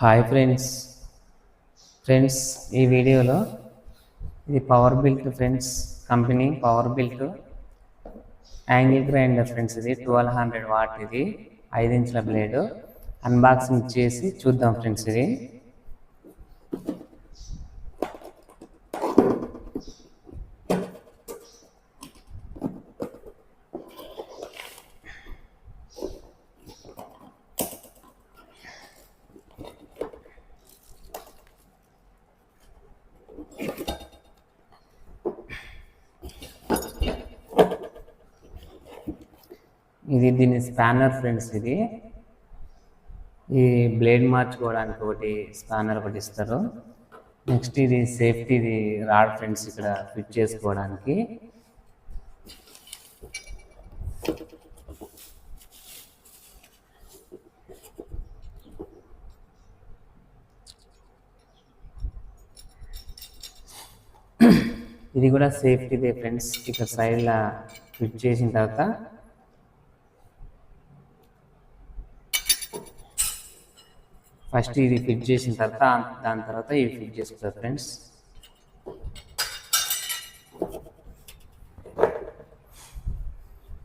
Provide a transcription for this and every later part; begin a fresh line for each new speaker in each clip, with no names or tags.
Hi friends ఈ వీడియోలో ఇది power built friends company power built angle grinder friends. ఇది 1200 వాట్, ఇది 5 ఇంచుల బ్లేడ్. అన్బాక్సింగ్ చేసి చూద్దాం ఫ్రెండ్స్. ఇది దీని స్పానర్ ఫ్రెండ్స్. ఈ బ్లేడ్ మార్చుకోవడానికి ఒకటి స్పానర్ ఒకటి ఇస్తారు. నెక్స్ట్ ఇది సేఫ్టీది రాడ్ ఫ్రెండ్స్, ఇక్కడ ఫిట్ చేసుకోవడానికి. ఇది కూడా సేఫ్టీదే ఫ్రెండ్స్. ఇక్కడ సైడ్లా ఫిట్ చేసిన తర్వాత ఫస్ట్ ఇది ఫిట్ చేసిన తర్వాత దాని తర్వాత ఇది ఫిట్ చేసుకుంటారు ఫ్రెండ్స్.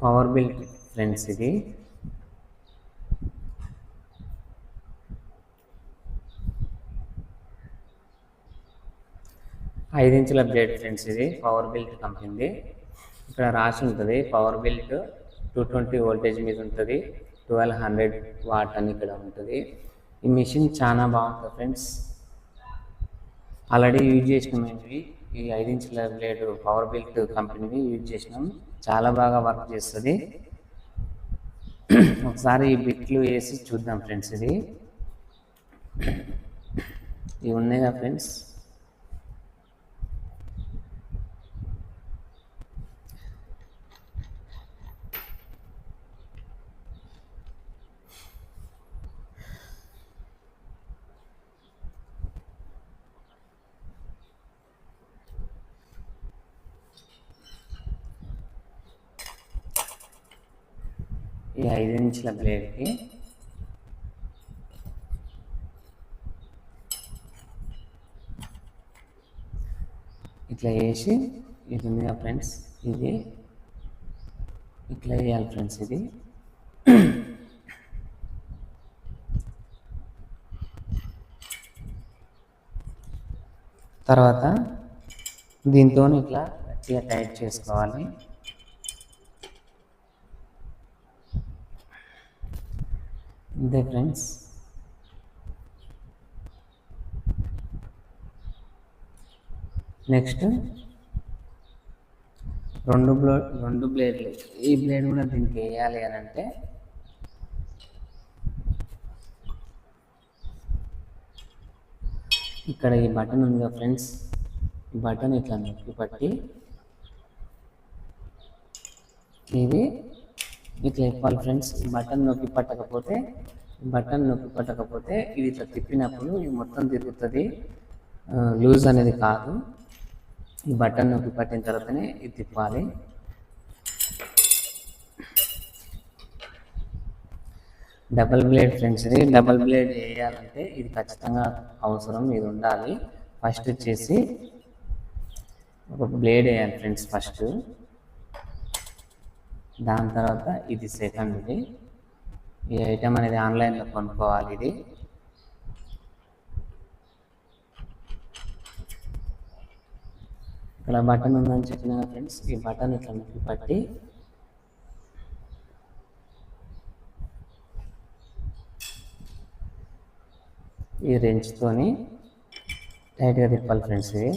Power built friends. ఇది 5 ఇంచుల బ్లేడ్ ఫ్రెండ్స్. ఇది పవర్ బిల్ట్ కంపెనీది. ఇక్కడ రాసి ఉంటుంది పవర్ బిల్ట్ 220 వోల్టేజ్ మీద ఉంటుంది, 1200 వాట్ అని ఇక్కడ ఉంటుంది. ఈ మిషన్ చాలా బాగుంటుంది ఫ్రెండ్స్. ఆల్రెడీ యూజ్ చేసినాం ఇవి. ఈ 5 ఇంచుల బ్లేడ్ పవర్ బిల్ట్ కంపెనీవి యూజ్ చేసినాం. చాలా బాగా వర్క్ చేస్తుంది. ఒకసారి ఈ బిట్లు వేసి చూద్దాం ఫ్రెండ్స్. ఇవి ఉన్నాయిగా ఫ్రెండ్స్. ఈ 5 ఇంచుల బ్లేడ్కి ఇట్లా వేసి, ఇది ఉంది ఫ్రెండ్స్, ఇది ఇట్లా వేయాలి ఫ్రెండ్స్. ఇది తర్వాత దీంతో ఇట్లా గట్టిగా టైట్ చేసుకోవాలి. అంతే ఫ్రెండ్స్. నెక్స్ట్ రెండు బ్లేడ్లు. ఈ బ్లేడ్ కూడా దీనికి వేయాలి అని అంటే ఇక్కడ ఈ బటన్ ఉందిగా ఫ్రెండ్స్, ఈ బటన్ ఇట్లా నొక్కి పట్టి ఇది ఇట్లా ఇవ్వాలి ఫ్రెండ్స్. బటన్ నొక్కి పట్టకపోతే ఇది ఇట్లా తిప్పినప్పుడు ఇది మొత్తం తిరుగుతుంది, లూజ్ అనేది కాదు. ఈ బటన్ నొక్కి పట్టిన తర్వాతనే ఇది తిప్పాలి. Double blade friends. ఇది డబల్ బ్లేడ్ వేయాలంటే ఇది ఖచ్చితంగా అవసరం, ఇది ఉండాలి. ఫస్ట్ వచ్చేసి ఒక బ్లేడ్ వేయాలి ఫ్రెండ్స్ ఫస్ట్. దాని తర్వాత ఇది సెకండ్. ఇది ఈ ఐటమ్ అనేది ఆన్లైన్లో కొనుక్కోవాలి. ఇది ఇక్కడ బటన్ ఉందని చెప్పిన ఫ్రెండ్స్, ఈ బటన్ ఇట్లా నొక్కి పట్టి ఈ రెంచ్తోని టైట్గా తిప్పాలి ఫ్రెండ్స్. ఇది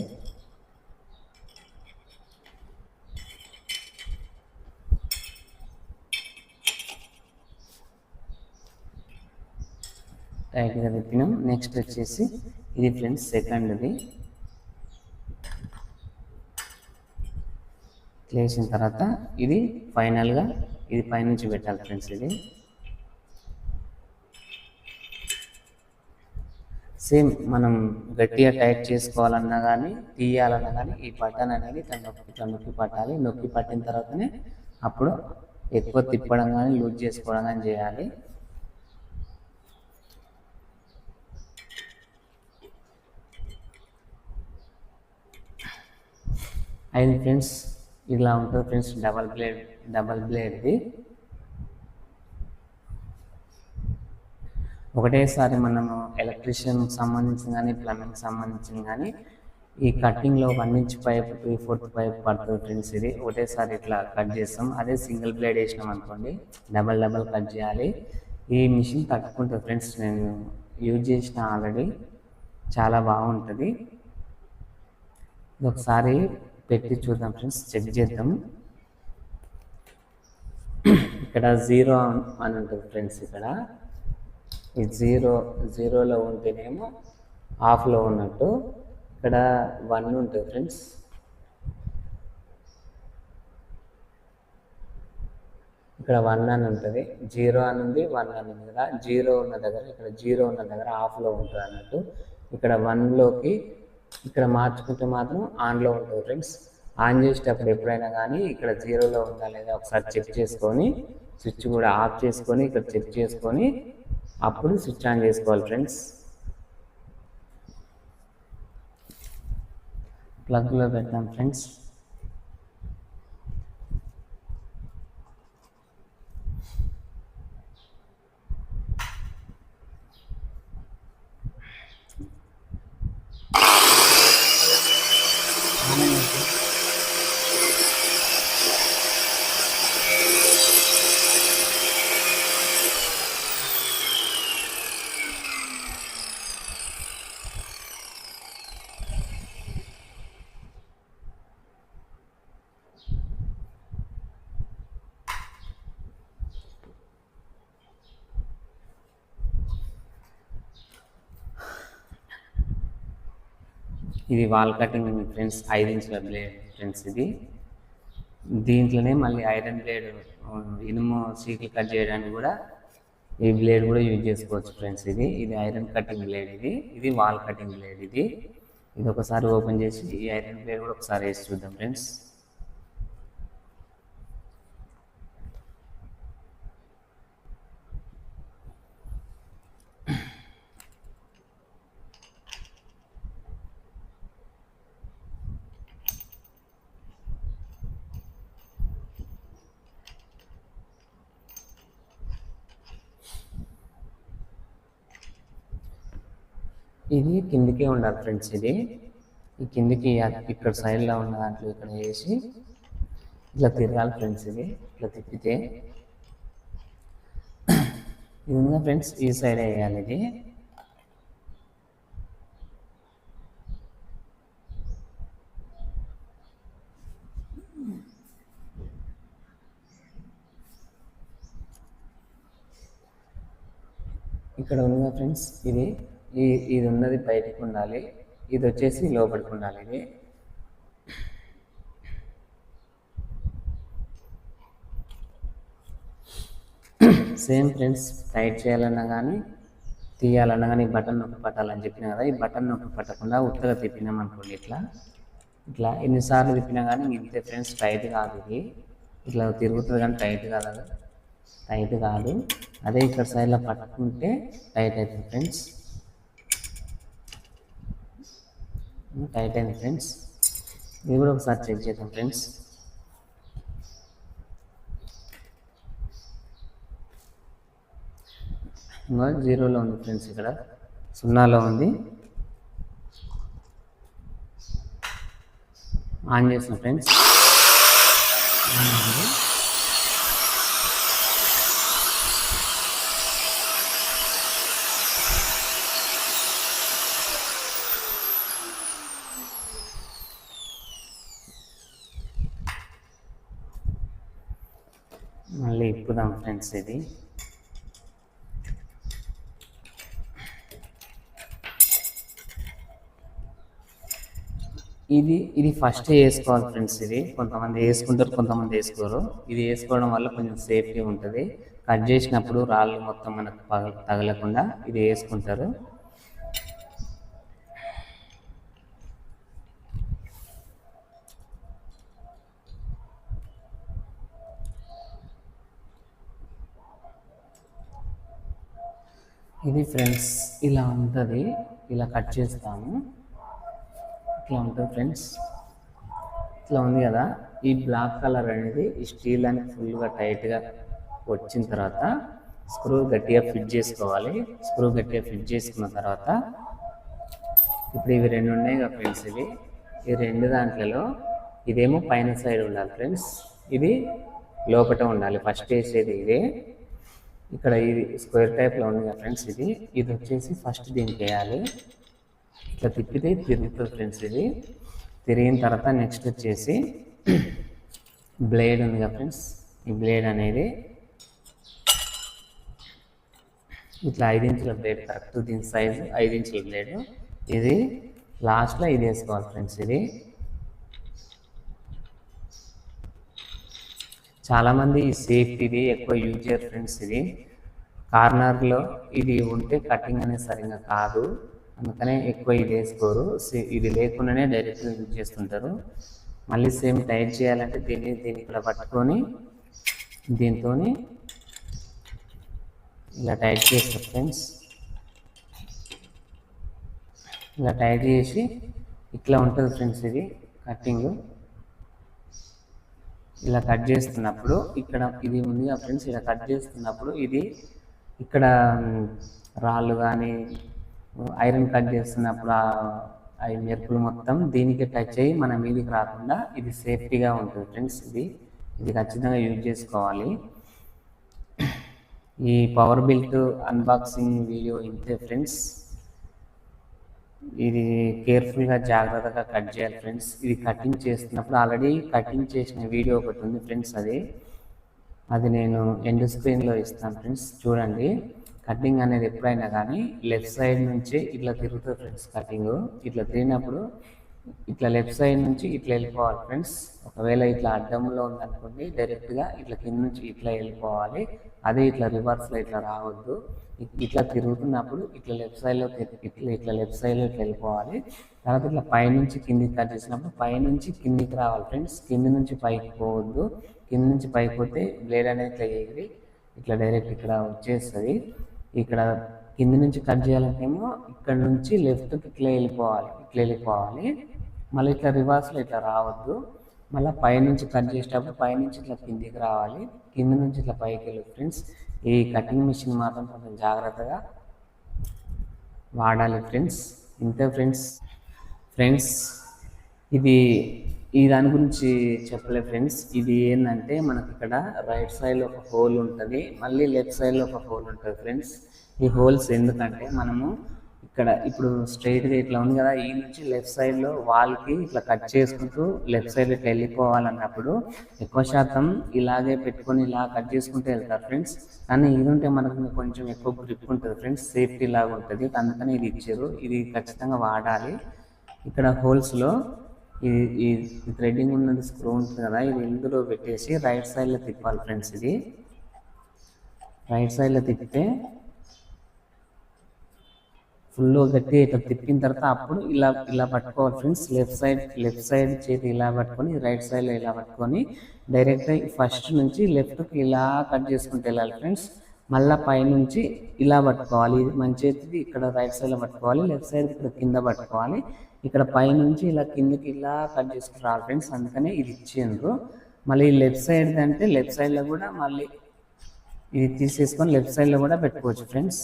టైట్గా తిప్పినాం. నెక్స్ట్ వచ్చేసి ఇది ఫ్రెండ్స్ సెకండ్ది. వేసిన తర్వాత ఇది ఫైనల్గా ఇది పైనుంచి పెట్టాలి ఫ్రెండ్స్. ఇది సేమ్ మనం గట్టిగా టైట్ చేసుకోవాలన్నా కానీ తీయాలన్నా కానీ ఈ బటన్ అనేది ఇట్లా నొక్కి పట్టాలి. నొక్కి పట్టిన తర్వాతనే అప్పుడు ఎక్కువ తిప్పడం కానీ లూజ్ చేసుకోవడం కానీ చేయాలి. అయింది ఫ్రెండ్స్. ఇలా ఉంటుంది ఫ్రెండ్స్ డబల్ బ్లేడ్ది. ఒకటేసారి మనము ఎలక్ట్రీషియన్ సంబంధించిన కానీ ప్లంబింగ్ సంబంధించిన కానీ ఈ కట్టింగ్లో 1 ఇంచ్ పైప్ 3/4 పైప్ పడుతుంది ఫ్రెండ్స్. ఇది ఒకటేసారి ఇట్లా కట్ చేస్తాం. అదే సింగిల్ బ్లేడ్ వేసినాం అనుకోండి డబల్ కట్ చేయాలి. ఈ మిషన్ తట్టుకుంటుంది ఫ్రెండ్స్. నేను యూజ్ చేసిన ఆల్రెడీ, చాలా బాగుంటుంది. ఇది ఒకసారి పెట్టి చూద్దాం ఫ్రెండ్స్, చెక్ చేద్దాం. ఇక్కడ 0 అని ఉంటుంది ఫ్రెండ్స్. ఇక్కడ ఈ జీరోలో ఉంటేనేమో ఆఫ్లో ఉన్నట్టు, ఇక్కడ 1 ఉంటుంది ఫ్రెండ్స్. ఇక్కడ 1 అని ఉంటుంది, 0 అని ఉంది, 1 అని ఉంది కదా. 0 ఉన్న దగ్గర, ఇక్కడ 0 ఉన్న దగ్గర ఆఫ్లో ఉంటుంది అన్నట్టు. ఇక్కడ 1లోకి ఇక్కడ మార్చుకుంటే మాత్రం ఆన్లో ఉంటుంది ఫ్రెండ్స్. ఆన్ చేసేటప్పుడు ఎప్పుడైనా కానీ ఇక్కడ 0లో ఉందా లేదా ఒకసారి చెక్ చేసుకొని, స్విచ్ కూడా ఆఫ్ చేసుకొని ఇక్కడ చెక్ చేసుకొని అప్పుడు స్విచ్ ఆన్ చేసుకోవాలి ఫ్రెండ్స్. ప్లగ్లో పెడతాం ఫ్రెండ్స్. ఇది వాల్ కటింగ్ ఫ్రెండ్స్, 5 ఇంచుల బ్లేడ్ ఫ్రెండ్స్. ఇది దీంట్లోనే మళ్ళీ ఐరన్ బ్లేడ్, ఇనుము సీట్లు కట్ చేయడానికి కూడా ఈ బ్లేడ్ కూడా యూజ్ చేసుకోవచ్చు ఫ్రెండ్స్. ఇది ఐరన్ కటింగ్ బ్లేడ్. ఇది వాల్ కటింగ్ బ్లేడ్. ఇది ఒకసారి ఓపెన్ చేసి ఈ ఐరన్ బ్లేడ్ కూడా ఒకసారి వేసి చూద్దాం ఫ్రెండ్స్. ఇది కిందికే ఉండాలి ఫ్రెండ్స్. ఈ కిందికి ఇక్కడ సైడ్లో ఉన్న దాంట్లో ఇక్కడ వేసి ఇట్లా తిరగాలి ఫ్రెండ్స్. ఇట్లా తిప్పితే ఇది ఉందా ఫ్రెండ్స్, ఈ సైడ్ వేయాలి. ఇక్కడ ఉందా ఫ్రెండ్స్, ఇది ఉన్నది బయటకు ఉండాలి, ఇది వచ్చేసి లోపలికి ఉండాలి. సేమ్ ఫ్రెండ్స్, టైట్ చేయాలన్నా కానీ తీయాలన్నా కానీ బటన్ నొక్కి పట్టాలని చెప్పిన కదా. ఈ బటన్ నొక్కి పట్టకుండా ఉత్తగా తిప్పినాం అనుకోండి, ఇట్లా ఎన్నిసార్లు తిప్పినా కానీ ఇంతే ఫ్రెండ్స్, టైట్ కాదు. ఇట్లా తిరుగుతుంది కానీ టైట్ కాదు. అదే ఇక్కడ సైడ్లో పట్టుకుంటే టైట్ అవుతుంది ఫ్రెండ్స్. టైట్ అయింది ఫ్రెండ్స్. ఇది కూడా ఒకసారి చెక్ చేద్దాం ఫ్రెండ్స్. ఇంకా 0లో ఉంది ఫ్రెండ్స్, ఇక్కడ 0లో ఉంది. ఆన్ చేసిన ఫ్రెండ్స్. మళ్ళీ ఇప్పుదాం ఫ్రెండ్స్. ఇది ఫస్ట్ వేసుకోవాలి ఫ్రెండ్స్. కొంతమంది వేసుకుంటారు, కొంతమంది వేసుకోరు. ఇది వేసుకోవడం వల్ల కొంచెం సేఫ్టీ ఉంటుంది. కట్ చేసినప్పుడు రాళ్ళు మొత్తం మనకు తగలకుండా ఇది వేసుకుంటారు. ఇది ఫ్రెండ్స్ ఇలా ఉంటుంది, ఇలా కట్ చేస్తాము. ఇట్లా ఉంటుంది ఫ్రెండ్స్. ఇట్లా ఉంది కదా, ఈ బ్లాక్ కలర్ అనేది ఈ స్టీల్ అని ఫుల్గా టైట్గా వచ్చిన తర్వాత స్క్రూ గట్టిగా ఫిట్ చేసుకోవాలి. స్క్రూ గట్టిగా ఫిట్ చేసుకున్న తర్వాత ఇప్పుడు ఇవి రెండు ఉన్నాయి కదా ఫ్రెండ్స్, ఈ రెండు దాంట్లలో ఇదేమో పైన సైడ్ ఉండాలి ఫ్రెండ్స్, ఇది లోపల ఉండాలి. ఫస్ట్ వేసేది ఇదే, ఇక్కడ ఇది స్క్వేర్ టైప్లో ఉంది కదా ఫ్రెండ్స్, ఇది వచ్చేసి ఫస్ట్ దీనికి వేయాలి. ఇట్లా తిప్పితే తిరుగుతుంది ఫ్రెండ్స్. ఇది తిరిగిన తర్వాత నెక్స్ట్ వచ్చేసి బ్లేడ్ ఉంది కదా ఫ్రెండ్స్, ఈ బ్లేడ్ అనేది ఇట్లా 5 ఇంచుల బ్లేడ్, కరెక్ట్ దీని సైజు 5 ఇంచుల బ్లేడ్. ఇది లాస్ట్లో ఇది వేసుకోవాలి ఫ్రెండ్స్. ఇది చాలామంది ఈ సేఫ్టీది ఎక్కువ యూజ్ చేయరు ఫ్రెండ్స్. ఇది కార్నర్లో ఇది ఉంటే కటింగ్ అనేది సరిగ్గా కాదు, అందుకనే ఎక్కువ ఇది వేసుకోరు. ఇది లేకుండానే డైరెక్ట్గా యూజ్ చేస్తుంటారు. మళ్ళీ సేమ్ టైట్ చేయాలంటే దీన్ని ఇక్కడ పట్టుకొని దీంతో ఇలా టైట్ చేస్తారు ఫ్రెండ్స్. ఇలా టైట్ చేసి ఇట్లా ఉంటుంది ఫ్రెండ్స్. ఇది కటింగ్ ఇలా కట్ చేస్తున్నప్పుడు ఇక్కడ ఇది ఉంది కదా ఫ్రెండ్స్, ఇలా కట్ చేస్తున్నప్పుడు ఇది ఇక్కడ రాళ్ళు కానీ ఐరన్ కట్ చేస్తున్నప్పుడు అవి మెరుపులు మొత్తం దీనికి టచ్ అయ్యి మన మీదికి రాకుండా ఇది సేఫ్టీగా ఉంటుంది ఫ్రెండ్స్. ఇది ఖచ్చితంగా యూజ్ చేసుకోవాలి. ఈ పవర్ బిల్ట్ అన్బాక్సింగ్ వీడియో ఇంతే ఫ్రెండ్స్. ఇది కేర్ఫుల్గా జాగ్రత్తగా కట్ చేయాలి ఫ్రెండ్స్. ఇది కటింగ్ చేస్తున్నప్పుడు ఆల్రెడీ కటింగ్ చేసిన వీడియో ఒకటి ఉంది ఫ్రెండ్స్, అది నేను ఎండ్ స్క్రీన్లో ఇస్తాను ఫ్రెండ్స్, చూడండి. కటింగ్ అనేది ఎప్పుడైనా కానీ లెఫ్ట్ సైడ్ నుంచి ఇట్లా తిరుగుతుంది ఫ్రెండ్స్. కటింగ్ ఇట్లా తిరిగినప్పుడు ఇట్లా లెఫ్ట్ సైడ్ నుంచి ఇట్లా వెళ్ళిపోవాలి ఫ్రెండ్స్. ఒకవేళ ఇట్లా అడ్డంలో ఉందనుకోండి, డైరెక్ట్గా ఇట్లా కింద నుంచి ఇట్లా వెళ్ళిపోవాలి. అదే ఇట్లా రివర్స్లో ఇట్లా రావద్దు. ఇట్లా తిరుగుతున్నప్పుడు ఇట్లా లెఫ్ట్ సైడ్లో ఇట్లా లెఫ్ట్ సైడ్లో ఇట్లా వెళ్ళిపోవాలి. తర్వాత ఇట్లా పైనుంచి కిందికి కట్ చేసినప్పుడు పైనుంచి కిందికి రావాలి ఫ్రెండ్స్. కింది నుంచి పైకి పోవద్దు. కింద నుంచి పైకి పోతే బ్లేడ్ అనేది ఇట్లా ఎగిరి ఇట్లా డైరెక్ట్ ఇక్కడ వచ్చేస్తుంది. ఇక్కడ కింది నుంచి కట్ చేయాలంటేమో ఇక్కడ నుంచి లెఫ్ట్కి ఇట్లా వెళ్ళిపోవాలి. మళ్ళీ ఇట్లా రివర్స్లో ఇట్లా రావద్దు. మళ్ళీ పైనుంచి కట్ చేసేటప్పుడు పైనుంచి ఇట్లా కిందికి రావాలి, కింద నుంచి ఇట్లా పైకి వెళ్ళదు ఫ్రెండ్స్. ఈ కటింగ్ మిషన్ మాత్రం కొంచెం జాగ్రత్తగా వాడాలి ఫ్రెండ్స్. ఇంతే ఫ్రెండ్స్ ఇది దాని గురించి చెప్పలేదు ఫ్రెండ్స్. ఇది ఏంటంటే మనకి ఇక్కడ రైట్ సైడ్లో ఒక హోల్ ఉంటుంది, మళ్ళీ లెఫ్ట్ సైడ్లో ఒక హోల్ ఉంటుంది ఫ్రెండ్స్. ఈ హోల్స్ ఎందుకంటే మనము ఇక్కడ ఇప్పుడు స్ట్రైట్గా ఇట్లా ఉంది కదా, ఈ నుంచి లెఫ్ట్ సైడ్లో వాల్కి ఇట్లా కట్ చేసుకుంటూ లెఫ్ట్ సైడ్ ఇట్లా వెళ్ళిపోవాలన్నప్పుడు ఎక్కువ శాతం ఇలాగే పెట్టుకొని ఇలా కట్ చేసుకుంటూ వెళ్తారు ఫ్రెండ్స్. కానీ ఇది ఉంటే మనకు కొంచెం ఎక్కువ గ్రిప్ ఉంటుంది ఫ్రెండ్స్, సేఫ్టీ లాగా ఉంటుంది. అందుకని ఇది ఇచ్చారు, ఇది ఖచ్చితంగా వాడాలి. ఇక్కడ హోల్స్లో ఈ థ్రెడ్డింగ్ ఉన్నది స్క్రూ ఉంటుంది కదా, ఇది ఇందులో పెట్టేసి రైట్ సైడ్లో తిప్పాలి ఫ్రెండ్స్. ఇది రైట్ సైడ్లో తిప్పితే ఫుల్ గట్టిగా ఇట్లా తిప్పిన తర్వాత అప్పుడు ఇలా పట్టుకోవాలి ఫ్రెండ్స్. లెఫ్ట్ సైడ్ చేతి ఇలా పట్టుకొని రైట్ సైడ్లో ఇలా పట్టుకొని డైరెక్ట్గా ఫస్ట్ నుంచి లెఫ్ట్కి ఇలా కట్ చేసుకుంటూ వెళ్ళాలి ఫ్రెండ్స్. మళ్ళీ పైనుంచి ఇలా పట్టుకోవాలి. ఇది మన చేతికి ఇక్కడ రైట్ సైడ్లో పట్టుకోవాలి, లెఫ్ట్ సైడ్ ఇక్కడ కింద పట్టుకోవాలి. ఇక్కడ పైనుంచి ఇలా కిందకి ఇలా కట్ చేసుకుని రావాలి ఫ్రెండ్స్. అందుకనే ఇది ఇచ్చిండ్రు. మళ్ళీ లెఫ్ట్ సైడ్ అంటే లెఫ్ట్ సైడ్లో కూడా మళ్ళీ ఇది తీసేసుకొని లెఫ్ట్ సైడ్లో కూడా పెట్టుకోవచ్చు ఫ్రెండ్స్.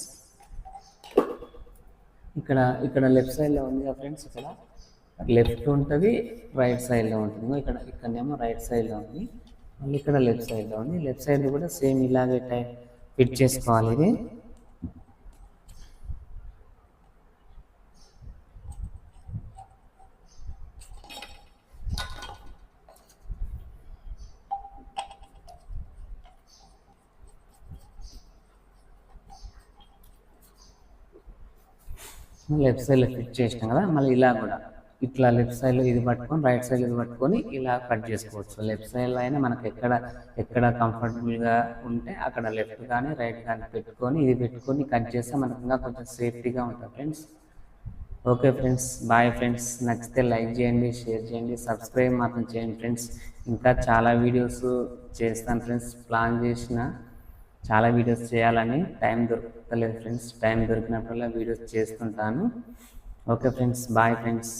ఇక్కడ లెఫ్ట్ సైడ్లో ఉంది కదా ఫ్రెండ్స్, ఇక్కడ లెఫ్ట్ ఉంటుంది, రైట్ సైడ్లో ఉంటుంది. ఇక్కడనేమో రైట్ సైడ్లో ఉంది, మళ్ళీ ఇక్కడ లెఫ్ట్ సైడ్లో ఉంది. లెఫ్ట్ సైడ్ కూడా సేమ్ ఇలాగే ఫిట్ చేసుకోవాలి. ఇది లెఫ్ట్ సైడ్లో ఫిట్ చేసినాం కదా, మళ్ళీ ఇలా కూడా ఇట్లా లెఫ్ట్ సైడ్లో ఇది పట్టుకొని రైట్ సైడ్ ఇది పట్టుకొని ఇలా కట్ చేసుకోవచ్చు. లెఫ్ట్ సైడ్లో అయినా మనకు ఎక్కడ కంఫర్టబుల్గా ఉంటే అక్కడ లెఫ్ట్ కానీ రైట్ కానీ పెట్టుకొని ఇది పెట్టుకొని కట్ చేస్తే మనకు ఇంకా కొంచెం సేఫ్టీగా ఉంటుంది friends. Okay friends, bye friends. నచ్చితే లైక్ చేయండి, షేర్ చేయండి, సబ్స్క్రైబ్ మాత్రం చేయండి ఫ్రెండ్స్. ఇంకా చాలా వీడియోస్ చేస్తాను ఫ్రెండ్స్. ప్లాన్ చేసిన చాలా వీడియోస్ చేయాలని టైం దొరకలేదు ఫ్రెండ్స్. టైం దొరికినప్పుడల్లా వీడియోస్ చేస్తుంటాను. Okay friends, bye friends.